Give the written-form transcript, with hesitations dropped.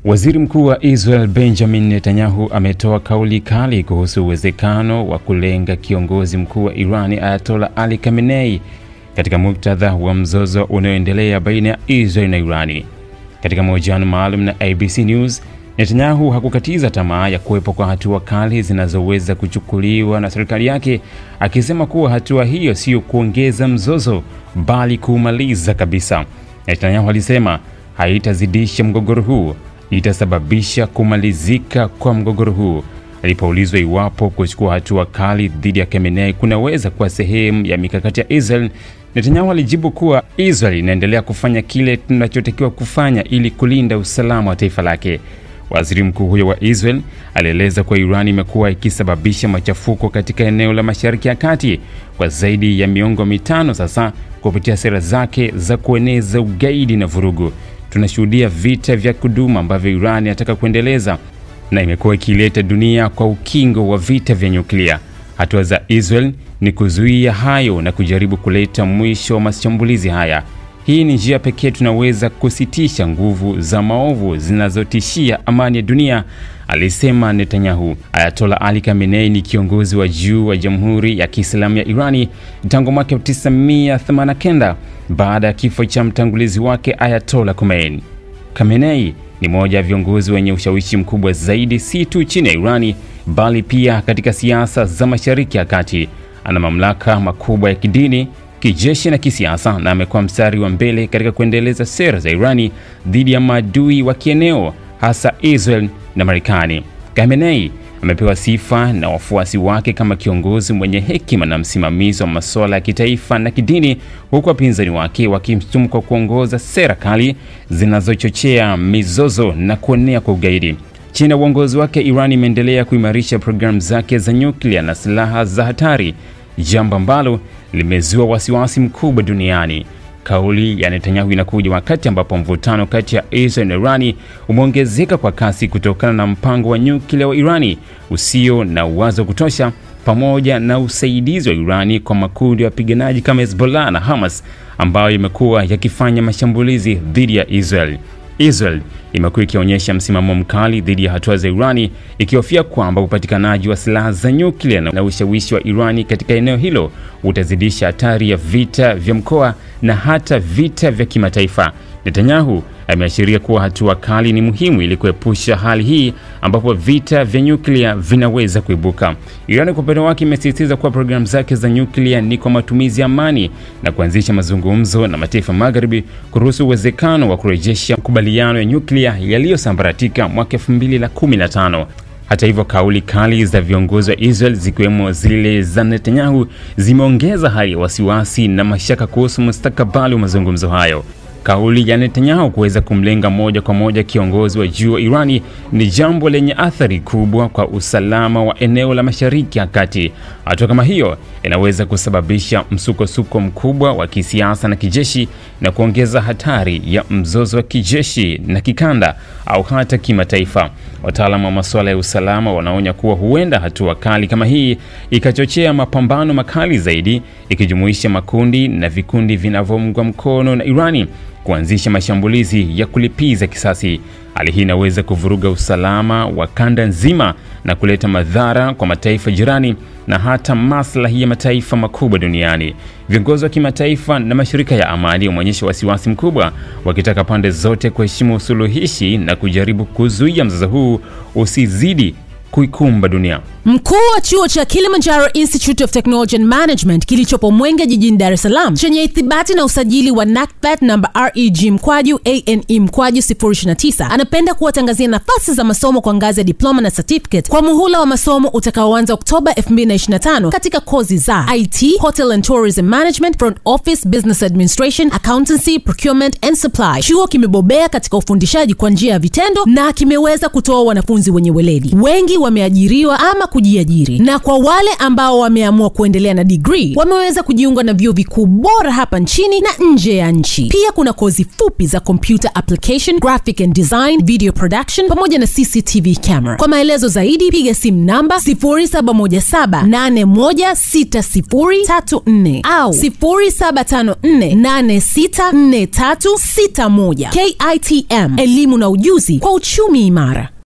Waziri Mkuu wa Israel Benjamin Netanyahu ametoa kauli kali kuhusu uwezekano wa kulenga kiongozi mkuu wa Iran Ayatollah Ali Khamenei katika muktadha wa mzozo unaoendelea baina ya Israel na Iran. Katika mahojiano maalum na ABC News, Netanyahu hakukatiza tamaa ya kuwepo kwa hatua kali zinazoweza kuchukuliwa na serikali yake, akisema kuwa hatua hiyo sio kuongeza mzozo bali kumaliza kabisa. Netanyahu alisema haitazidisha mgogoro huu, itasababisha kumalizika kwa mgogoro huu. Alipoulizwa iwapo kuchukua hatua kali dhidi ya Khamenei kunaweza kuwa sehemu ya mikakati ya Israel, Netanyahu alijibu kuwa Israel inaendelea kufanya kile tunachotakiwa kufanya ili kulinda usalama wa taifa lake. Waziri mkuu huyo wa Israel alieleza kuwa Iran imekuwa ikisababisha machafuko katika eneo la Mashariki ya Kati kwa zaidi ya miongo mitano sasa kupitia sera zake za kueneza ugaidi na vurugu. Tunashuhudia vita vya kudumu ambavyo Iran inataka kuendeleza na imekuwa ikileta dunia kwa ukingo wa vita vya nyuklia. Hatua za Israel ni kuzuia hayo na kujaribu kuleta mwisho wa mashambulizi haya. Hii ni njia pekee tunaweza kusitisha nguvu za maovu zinazotishia amani ya dunia, alisema Netanyahu. Ayatollah Ali Khamenei ni kiongozi wa juu wa Jamhuri ya Kiislamu ya Irani tangu mwaka 1989 baada ya kifo cha mtangulizi wake Ayatollah Khomeini. Khamenei ni mmoja wa viongozi wenye ushawishi mkubwa zaidi si tu chini ya Irani bali pia katika siasa za Mashariki ya Kati. Ana mamlaka makubwa ya kidini, kijeshi na kisiasa, na amekuwa mstari wa mbele katika kuendeleza sera za Irani dhidi ya maadui wa kieneo, hasa Israel na Marekani. Khamenei amepewa sifa na wafuasi wake kama kiongozi mwenye hekima na msimamizi wa masuala ya kitaifa na kidini, huku wapinzani wake wakimshutumu kwa kuongoza sera kali zinazochochea mizozo na kuenea kwa ugaidi. Chini ya uongozi wake, Iran imeendelea kuimarisha programu zake za nyuklia na silaha za hatari, jambo ambalo limezua wasiwasi mkubwa duniani. Kauli ya Netanyahu inakuja wakati ambapo mvutano kati ya Israel na Iran umeongezeka kwa kasi kutokana na mpango wa nyuklia wa Iran usio na uwezo kutosha, pamoja na usaidizi wa Iran kwa makundi ya wapiganaji kama Hezbollah na Hamas ambayo yamekuwa yakifanya mashambulizi dhidi ya Israel. Israel imekuwa ikionyesha msimamo mkali dhidi ya hatua za Iran, ikihofia kwamba upatikanaji wa silaha za nyuklia na ushawishi wa Iran katika eneo hilo utazidisha hatari ya vita vya mkoa na hata vita vya kimataifa. Netanyahu ameashiria kuwa hatua kali ni muhimu ili kuepusha hali hii ambapo vita vya nyuklia vinaweza kuibuka. Iran kwa upande wake imesisitiza kuwa programu zake za nyuklia ni kwa matumizi ya amani na kuanzisha mazungumzo na mataifa magharibi kuruhusu uwezekano wa kurejesha makubaliano ya nyuklia yaliyosambaratika mwaka 2015. Hata hivyo, kauli kali za viongozi wa Israel zikiwemo zile za Netanyahu zimeongeza hali ya wasiwasi na mashaka kuhusu mustakabali wa mazungumzo hayo. Kauli ya Netanyahu kuweza kumlenga moja kwa moja kiongozi wa juu wa Irani ni jambo lenye athari kubwa kwa usalama wa eneo la Mashariki ya Kati. Hatua kama hiyo inaweza kusababisha msukosuko mkubwa wa kisiasa na kijeshi na kuongeza hatari ya mzozo wa kijeshi na kikanda au hata kimataifa. Wataalamu wa masuala ya usalama wanaonya kuwa huenda hatua kali kama hii ikachochea mapambano makali zaidi, ikijumuisha makundi na vikundi vinavyoungwa mkono na Irani kuanzisha mashambulizi ya kulipiza kisasi. Hali hii inaweza kuvuruga usalama wa kanda nzima na kuleta madhara kwa mataifa jirani na hata maslahi ya mataifa makubwa duniani. Viongozi wa kimataifa na mashirika ya amani wameonyesha wasiwasi mkubwa, wakitaka pande zote kuheshimu usuluhishi na kujaribu kuzuia mzozo huu usizidi kuikumba dunia. Mkuu wa chuo cha Kilimanjaro Institute of Technology and Management kilichopo Mwenge jijini Dar es Salaam chenye ithibati na usajili wa NACTVET namba REG/ANE/029 anapenda kuwatangazia nafasi za masomo kwa ngazi ya diploma na certificate kwa muhula wa masomo utakaoanza Oktoba 2025 katika kozi za IT, Hotel and Tourism Management, Front Office, Business Administration, Accountancy, Procurement and Supply. Chuo kimebobea katika ufundishaji kwa njia ya vitendo na kimeweza kutoa wanafunzi wenye weledi. Wengi wameajiriwa ama kujiajiri. Na kwa wale ambao wameamua kuendelea na degree, wameweza kujiunga na vyuo vikuu bora hapa nchini na nje ya nchi. Pia kuna kozi fupi za computer application, graphic and design, video production pamoja na CCTV camera. Kwa maelezo zaidi piga simu namba 0717816034 au 0754864361. KITM, elimu na ujuzi kwa uchumi imara.